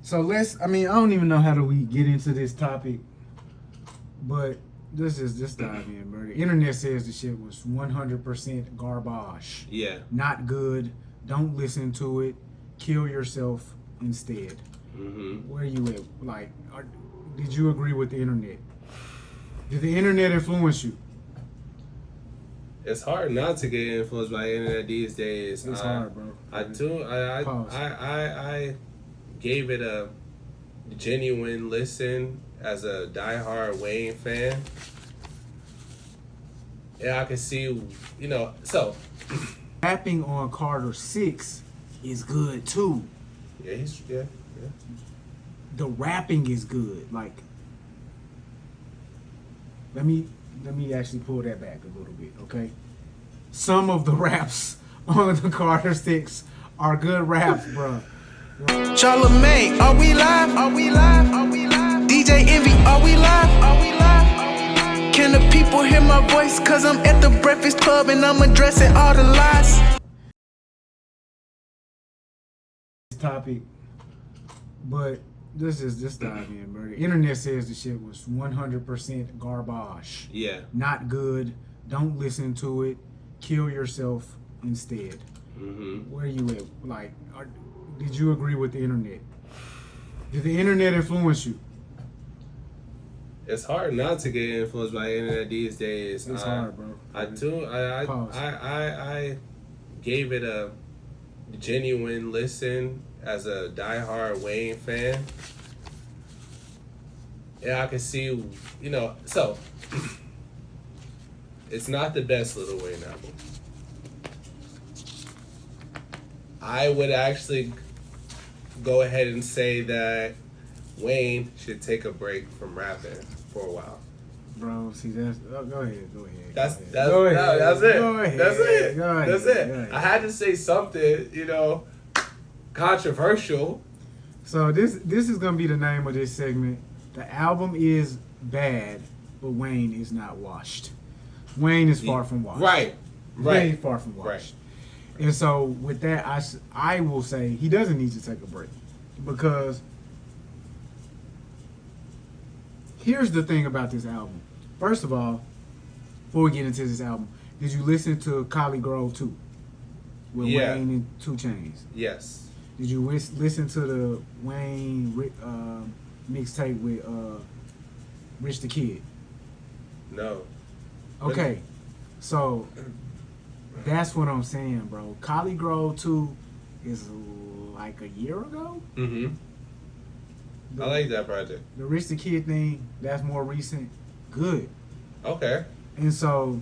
So I don't even know how do we get into this topic, but let's just dive in, bro. The internet says the shit was 100% garbage. Yeah. Not good. Don't listen to it. Kill yourself instead. Mm-hmm. Where you at? Like, did you agree with the internet? Did the internet influence you? It's hard not to get influenced by the internet these days. It's hard, bro. I gave it a genuine listen as a diehard Wayne fan. Yeah, I can see, so. Rapping on Carter 6 is good too. Yeah, yeah. The rapping is good. Like, let me actually pull that back a little bit, okay? Some of the raps on the Carter 6 are good raps, bro. Charlamagne, are we live? Are we live? Are we live? DJ Envy, are we live? Are we live? Can the people hear my voice? Cause I'm at the Breakfast Club and I'm addressing all the lies. Topic, but this is just dive in, bro. The internet says the shit was 100% garbage. Yeah. Not good. Don't listen to it. Kill yourself instead. Mm-hmm. Where you at? Like, did you agree with the internet? Did the internet influence you? It's hard not to get influenced by the internet these days. It's hard, bro. I gave it a genuine listen as a diehard Wayne fan. Yeah, I can see, so it's not the best Lil Wayne album. I would actually go ahead and say that Wayne should take a break from rapping for a while. Bro, see, go ahead. That's it. Go ahead. That's it. Go ahead. I had to say something, controversial. So this is gonna be the name of this segment. The album is bad, but Wayne is not washed. Wayne is far from washed. Right. Very far from washed. Right. And so with that, I will say he doesn't need to take a break, because here's the thing about this album. First of all, before we get into this album, did you listen to Collie Grove 2 with Wayne and 2 Chainz? Yes. Did you listen to the Wayne mixtape with Rich the Kid? No. Okay, so that's what I'm saying, bro. Collie Grove 2 is like a year ago. Mm-hmm. I like that project. The Rich the Kid thing, that's more recent. Good. Okay. And so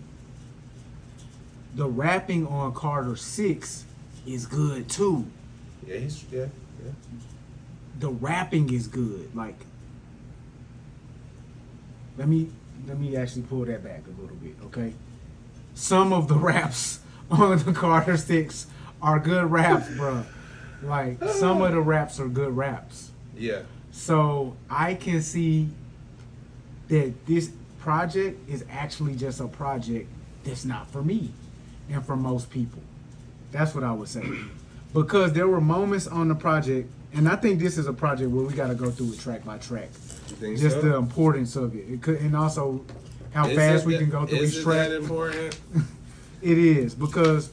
the rapping on Carter 6 is good too. Yeah, yeah. The rapping is good. Like, let me actually pull that back a little bit, okay? Some of the raps on the Carter 6 are good raps, bro. Like, some of the raps are good raps. Yeah. So I can see that this project is actually just a project that's not for me and for most people. That's what I would say. Because there were moments on the project, and I think this is a project where we got to go through it track by track. You think just so? the importance of it. And also how fast we can go through each track. Is that important? It is, because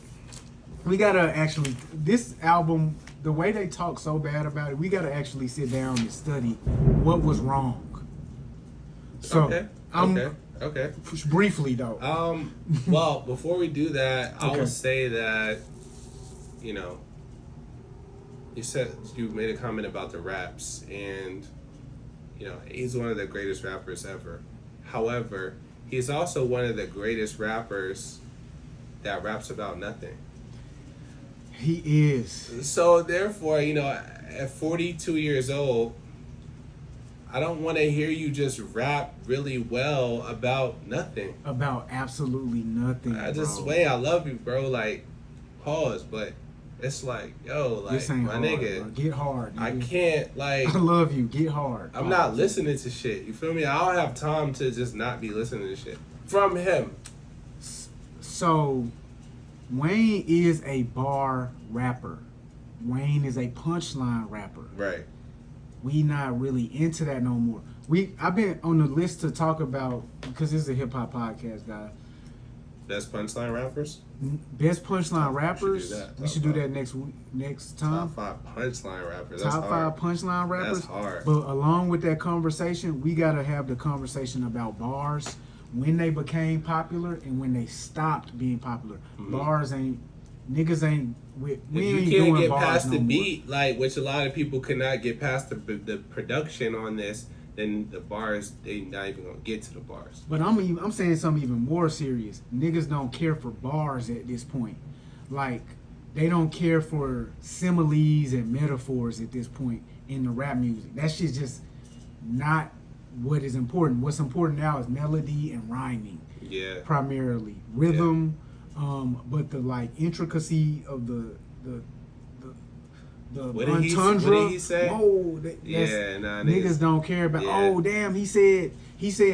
we got to actually, this album, the way they talk so bad about it, we got to actually sit down and study what was wrong. So, Okay. Briefly though. Well, before we do that, I Okay. will say that, you said you made a comment about the raps, and he's one of the greatest rappers ever. However, he's also one of the greatest rappers that raps about nothing. He is. So therefore, at 42 years old, I don't want to hear you just rap really well about nothing. About absolutely nothing. Wayne, I love you, bro. Like, pause, but it's like, yo, like, this ain't my hard, nigga, bro. Get hard. I Nigga. can't, like, I love you. Get hard. I'm not listening to shit. You feel me? I don't have time to just not be listening to shit from him. So, Wayne is a bar rapper. Wayne is a punchline rapper. Right. we not really into that no more. I've been on the list to talk about, because this is a hip hop podcast, guy. Best punchline rappers? Best punchline rappers. We should do that next time. Top 5 punchline rappers. Top 5 punchline rappers. That's hard. But along with that conversation, we gotta have the conversation about bars, when they became popular and when they stopped being popular. Bars ain't, niggas ain't. We If ain't you can't doing get bars past no the more. beat, like which a lot of people could not get past the production on this, then the bars, they not even gonna get to the bars. But I'm saying something even more serious. Niggas don't care for bars at this point. Like, they don't care for similes and metaphors at this point in the rap music. That shit's just not what is important. What's important now is melody and rhyming. Yeah. Primarily. Rhythm, but the like intricacy of the What entendre. did he say? Whoa, niggas don't care about. Yeah. Oh damn, he said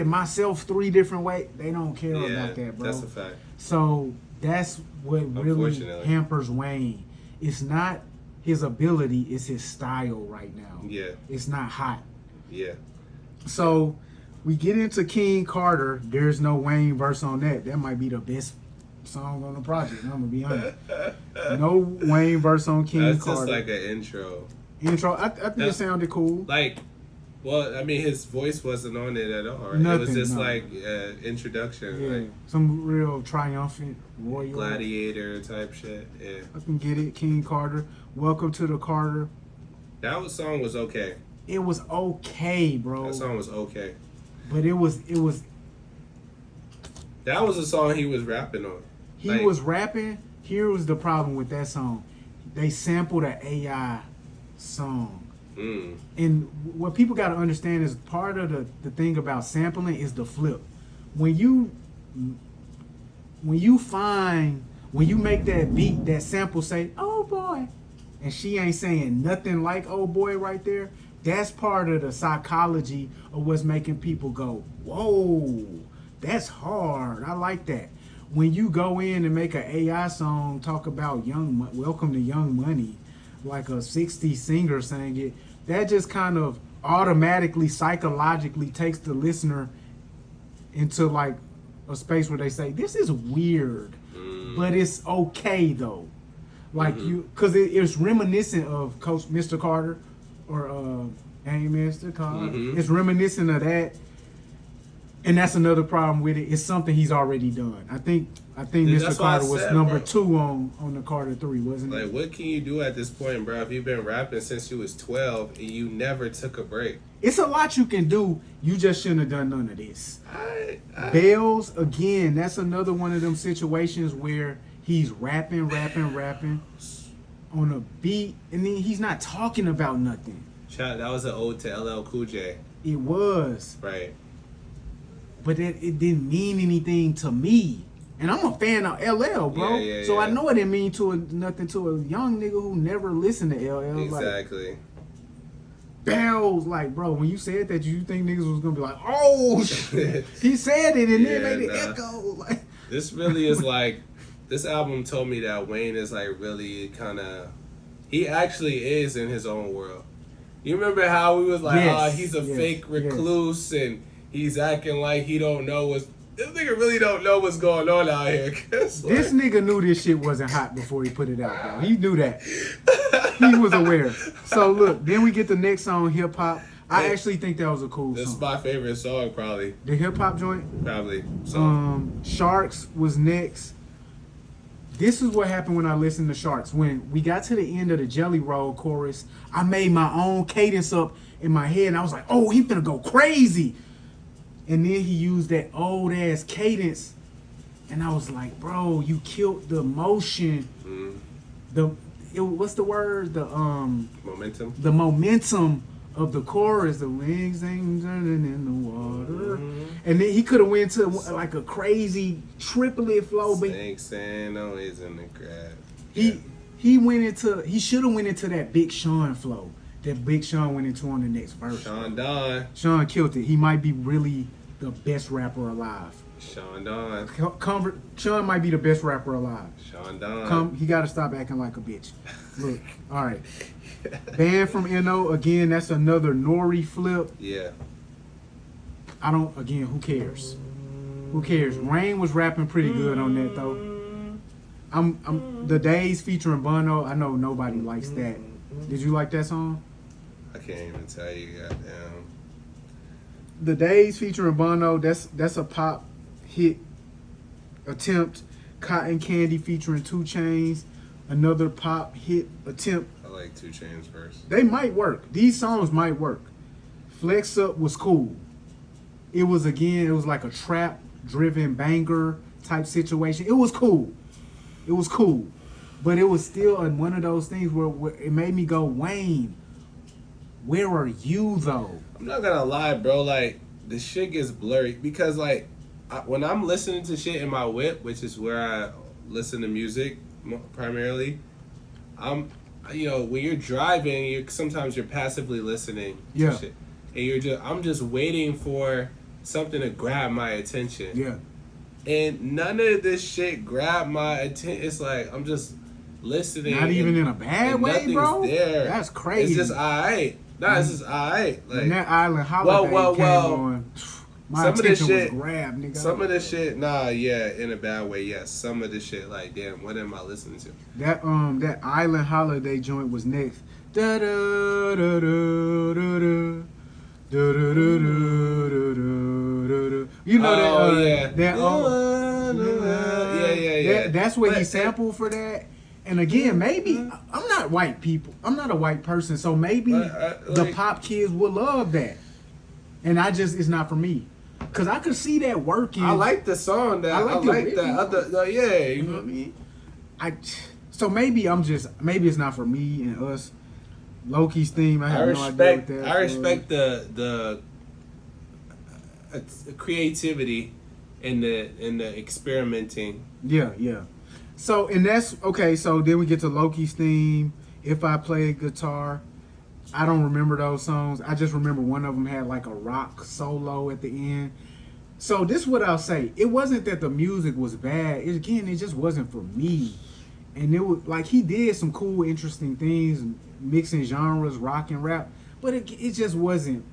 myself 3 different ways. They don't care about that, bro. That's a fact. So that's what really Unfortunately. hampers Wayne. It's not his ability; it's his style right now. Yeah. It's not hot. Yeah. So we get into King Carter. There's no Wayne verse on that. That might be the best song on the project. I'm gonna be honest. No Wayne verse on King That's Carter. just like an intro. Intro. I think it sounded cool. Like, well, I mean, his voice wasn't on it at all. Right? Nothing, it was just no. like introduction, Yeah, like some real triumphant royal gladiator type shit. Yeah, I can get it. King Carter. Welcome to the Carter. song was okay. It was okay, bro. That song was okay. But it was. That was a song he was rapping on. He was rapping. Here was the problem with that song. They sampled an AI song. And what people got to understand is part of the thing about sampling is the flip. When you make that beat, that sample say, "Oh boy," and she ain't saying nothing like "Oh boy" right there, that's part of the psychology of what's making people go, "Whoa, that's hard. I like that." When you go in and make an AI song talk about welcome to Young Money, like a 60s singer saying it, that just kind of automatically, psychologically takes the listener into like a space where they say, this is weird, but it's okay though. Like because it's reminiscent of Coach Mr. Carter or Hey Mr. Carter. It's reminiscent of that. And that's another problem with it. It's something he's already done. I think Mr. Carter was number 2 on the Carter 3, wasn't it? Like, what can you do at this point, bro? If you've been rapping since you was 12 and you never took a break. It's a lot you can do. You just shouldn't have done none of this. Bells, again, that's another one of them situations where he's rapping on a beat, and then he's not talking about nothing. That was an ode to LL Cool J. It was. Right. But it didn't mean anything to me. And I'm a fan of LL, bro. So I know it didn't mean nothing to a young nigga who never listened to LL. Exactly. Like, bells, like, bro, when you said that, you think niggas was gonna be like, oh, shit. He said it and then made it echo. Like, this really is like, this album told me that Wayne is like really kind of, he actually is in his own world. You remember how we was like, he's a fake recluse and he's acting like he don't know what's... This nigga really don't know what's going on out here. This nigga knew this shit wasn't hot before he put it out, bro. He knew that. He was aware. So, look, then we get the next song, Hip Hop. I actually think that was a cool song. This is my favorite song, probably. The hip hop joint? Probably. Sharks was next. This is what happened when I listened to Sharks. When we got to the end of the Jelly Roll chorus, I made my own cadence up in my head, and I was like, oh, he finna go crazy. And then he used that old ass cadence, and I was like, "Bro, you killed the emotion." What's the word? The momentum. The momentum of the chorus. The wings ain't turning in the water, and then he could have went to like a crazy triplet flow, but Saying always in the crowd. He should have went into that Big Sean flow that Big Sean went into on the next verse. Sean Don. Sean killed it. He might be really the best rapper alive. Sean Don. Sean might be the best rapper alive. Sean Don. He got to stop acting like a bitch. Look, all right. Banned from NO again. That's another Nori flip. Yeah. Again, who cares? Who cares? Rain was rapping pretty good on that though. I'm The Days featuring Bono. I know nobody likes that. Did you like that song? I can't even tell you, goddamn. The Days featuring Bono. That's a pop hit attempt. Cotton Candy featuring 2 Chainz. Another pop hit attempt. I like 2 Chainz first. They might work. These songs might work. Flex Up was cool. It was like a trap driven banger type situation. It was cool. It was cool. But it was still one of those things where it made me go, Wayne, where are you though? I'm not gonna lie, bro. Like, the shit gets blurry because, like, when I'm listening to shit in my whip, which is where I listen to music primarily, when you're driving, sometimes you're passively listening to shit, and I'm just waiting for something to grab my attention. Yeah. And none of this shit grabbed my attention. It's like I'm just listening. Not even in a bad way, bro. There. That's crazy. It's just alright. It's just alright. Like, when that Island Holiday came on, my attention was grabbed, nigga. Some of this shit, in a bad way, yes. Some of this shit, like, damn, what am I listening to? That Island Holiday joint was next. Da da da da da da. You know that's where he sampled for that. And again, maybe I'm not white people. I'm not a white person, so maybe the pop kids will love that. And it's not for me, cause I could see that working. I like the song. You know what I mean? So maybe it's not for me and us. Loki's theme. I have no idea what that. I respect the creativity and the experimenting. Yeah. So and that's okay. So then we get to Loki's theme. If I Play Guitar, I don't remember those songs. I just remember one of them had like a rock solo at the end. So this is what I'll say. It wasn't that the music was bad. It just wasn't for me. And it was like he did some cool, interesting things, mixing genres, rock and rap, but it just wasn't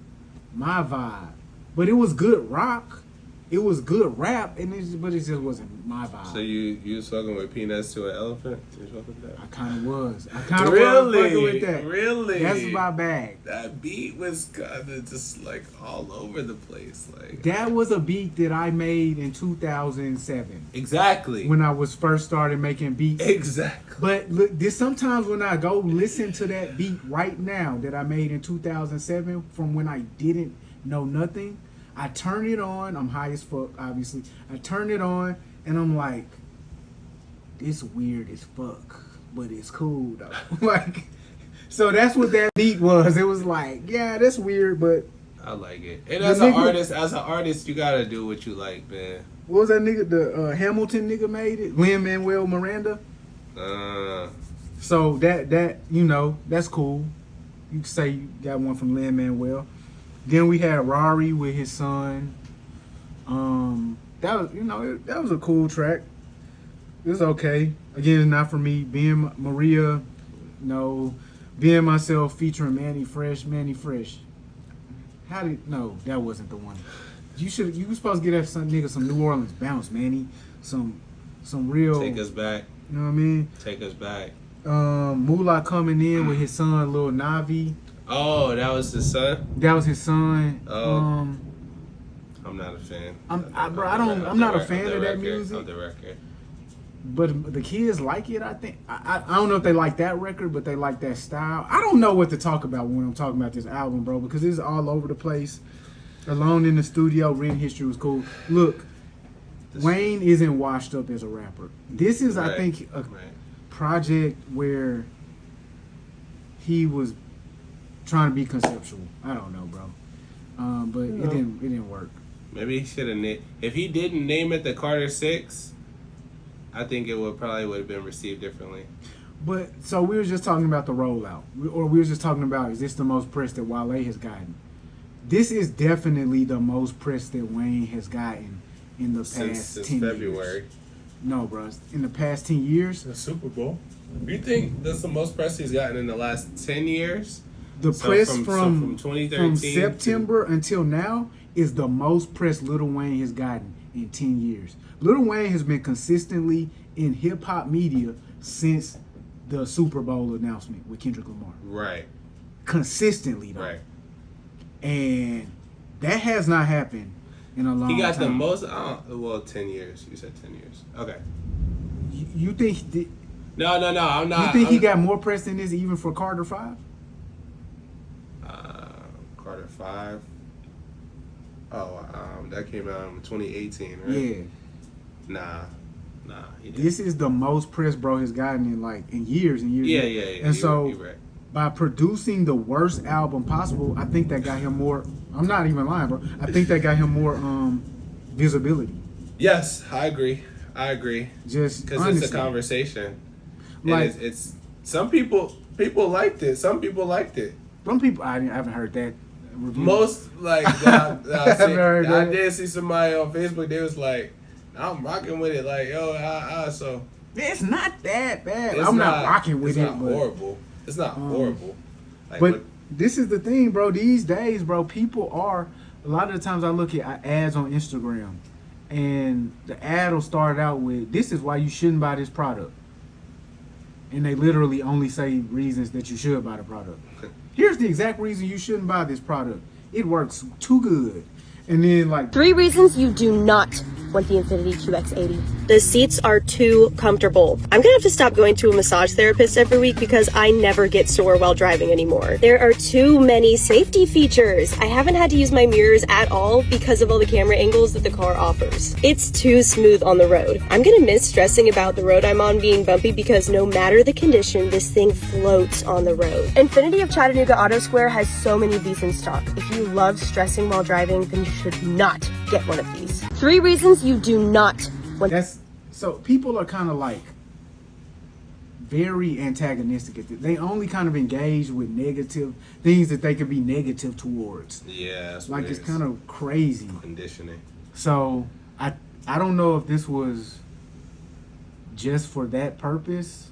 my vibe. But it was good rock, it was good rap, but it just wasn't my vibe. So you was fucking with Peanuts to an Elephant? You was fucking with that? I kind of was. was fucking with that. Really? That's my bag. That beat was kind of just like all over the place. Like, that was a beat that I made in 2007. Exactly. When I was first started making beats. Exactly. But look, sometimes when I go listen to that beat right now that I made in 2007 from when I didn't know nothing, I turn it on. I'm high as fuck, obviously. I turn it on, and I'm like, this weird as fuck, but it's cool, though. Like, so that's what that beat was. It was like, yeah, that's weird, but... I like it. And as an artist, you gotta do what you like, man. What was that nigga? The Hamilton nigga made it? Lin-Manuel Miranda? So that that's cool. You can say you got one from Lin-Manuel. Then we had Rari with his son. That was a cool track. It was okay. Again, it's not for me. Being Maria, no. Being Myself featuring Manny Fresh. No, that wasn't the one. You were supposed to get that nigga some New Orleans bounce, Manny. Some real. Take us back. You know what I mean? Take us back. Moolah coming in with his son, Lil Navi. Oh, that was his son? That was his son. Oh. I'm not a fan. I'm not a fan of that music. On the record. But the kids like it, I think. I don't know if they like that record, but they like that style. I don't know what to talk about when I'm talking about this album, bro, because it's all over the place. Alone in the Studio, Written History was cool. Look, Wayne isn't washed up as a rapper. This is, I think, a project where he was trying to be conceptual. I don't know, bro. But it didn't work. Maybe he should have if he didn't name it the Carter 6, I think it would have been received differently. But so we were just talking about the rollout, or we were just talking about, is this the most press that Wale has gotten? this is definitely the most press that Wayne has gotten in the past since 10 February. years. No, bro. In the past 10 years, The Super Bowl. You think that's the most press he's gotten in the last 10 years? the So press from from 2013 September until now is the most press Lil Wayne has gotten in 10 years. Lil Wayne has been consistently in hip hop media since the Super Bowl announcement with Kendrick Lamar. Right. Consistently, though. Right. And that has not happened in a long time. He got the most. 10 years. You said 10 years. Okay. You think No. I'm not. you think he got more press than this even for Carter 5? Carter 5. Oh, that came out in 2018, right? Yeah. Nah. He didn't. This is the most press bro has gotten in years and years. Yeah. And so you're right. by producing the worst album possible, I think that got him more. I'm not even lying, bro. I think that got him more visibility. Yes, I agree. Just Because it's a conversation. Like And it's some people liked it. Some people liked it. some people, I haven't heard that review. Most that I haven't heard I that. did see somebody on Facebook. They was like, "I'm rocking with it." Like, yo, so It's not that bad. it's I'm not rocking with it's it, not but horrible. It's not horrible. Like, but this is the thing, bro. These days, bro, people are. A lot of the times I look at ads on Instagram, and the ad will start out with, "This is why you shouldn't buy this product," and they literally only say reasons that you should buy the product. Here's the exact reason you shouldn't buy this product. It works too good, and then like 3 reasons you do not want the Infiniti QX80. The seats are too comfortable. I'm gonna have to stop going to a massage therapist every week because I never get sore while driving anymore. There are too many safety features. I haven't had to use my mirrors at all because of all the camera angles that the car offers. It's too smooth on the road. I'm gonna miss stressing about the road I'm on being bumpy because no matter the condition, this thing floats on the road. Infiniti of Chattanooga Auto Square has so many of these in stock. If you love stressing while driving, then you should not get one of these. 3 reasons you do not want. that's so people are kind of like very antagonistic at this. They only kind of engage with negative things that they could be negative towards. yeah, that's Like what it's it kind is. of crazy. Conditioning. So I don't know if this was just for that purpose,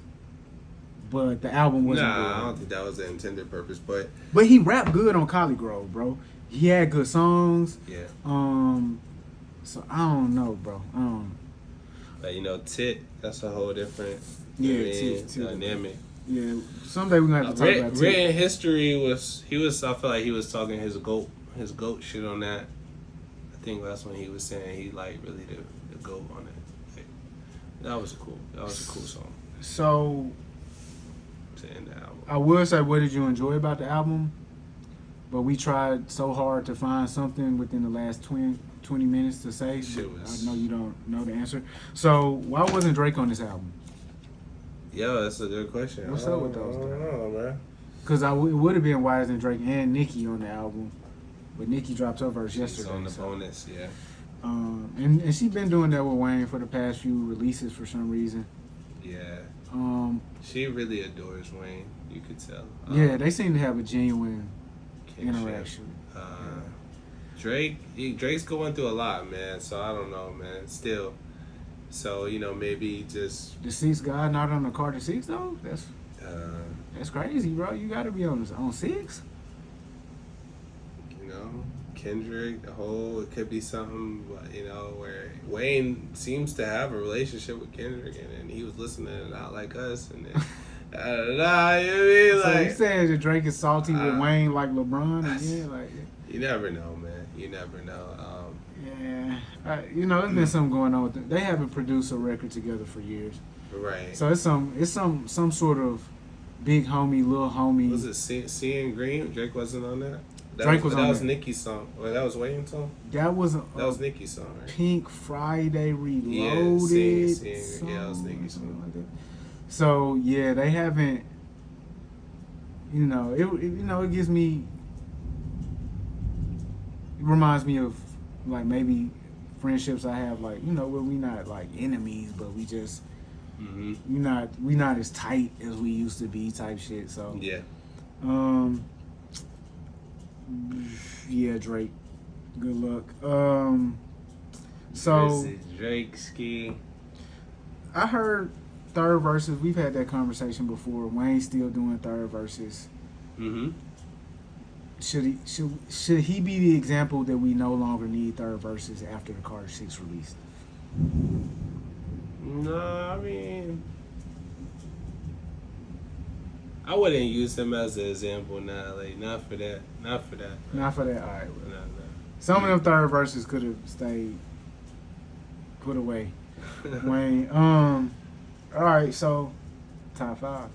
but the album wasn't Nah, I good. don't think that was the intended purpose, but But he rapped good on Collie Grove, bro. He had good songs. yeah. So I don't know, bro. But Tit, that's a whole different Yeah, Tit. dynamic. Yeah, someday we're gonna have to talk about it. Written history was I feel like he was talking his goat shit on that. I think that's when he was saying he like really the goat on it. Like, that was a cool song So to end the album. I will say, what did you enjoy about the album? But we tried so hard to find something within the last 20 minutes to say. Shit But was- I know you don't know the answer. So why wasn't Drake on this album? Yo, that's a good question. What's I up with don't- those I don't know, man. Because it would have been why isn't Drake and Nicki on the album, but Nicki dropped her verse She's yesterday. on the so. bonus, yeah. And she been doing that with Wayne for the past few releases for some reason. Yeah. She really adores Wayne. You could tell. Yeah, they seem to have a genuine kinship. interaction. Drake's going through a lot, man. So I don't know, man. Still, so maybe just The sixth guy not on the Carter 6 though. That's crazy, bro. You got to be on 6. Kendrick. It could be something, where Wayne seems to have a relationship with Kendrick, and he was listening and not like us, and then. You know what I mean? So Like, you saying that Drake is salty with Wayne like LeBron again? Like, you never know, man. You never know. yeah, there's been something going on with them. They haven't produced a record together for years, Right. so it's some sort of big homie, little homie. Was it Seeing Green? Drake wasn't on that? Drake was on That was that. Nicki's song. Well, that was Wayne's song? That was That was Nicki's song, right? Pink Friday Reloaded. Yeah, that was song, Nicki's something song. like that. So yeah, they haven't. It gives me. It reminds me of like maybe friendships I have, like where we not like enemies, but we just we not as tight as we used to be, type shit. So Yeah. Yeah, Drake. Good luck. So Versus Drake ski. I heard third verses. We've had that conversation before. Wayne's still doing third verses. Mm-hmm. Should he be the example that we no longer need third verses after the Carter 6 release? No, I mean, I wouldn't use him as an example now. Like, not for that. Not for that. All right. No. Some of them third verses could have stayed put away. Wayne. All right. So top 5.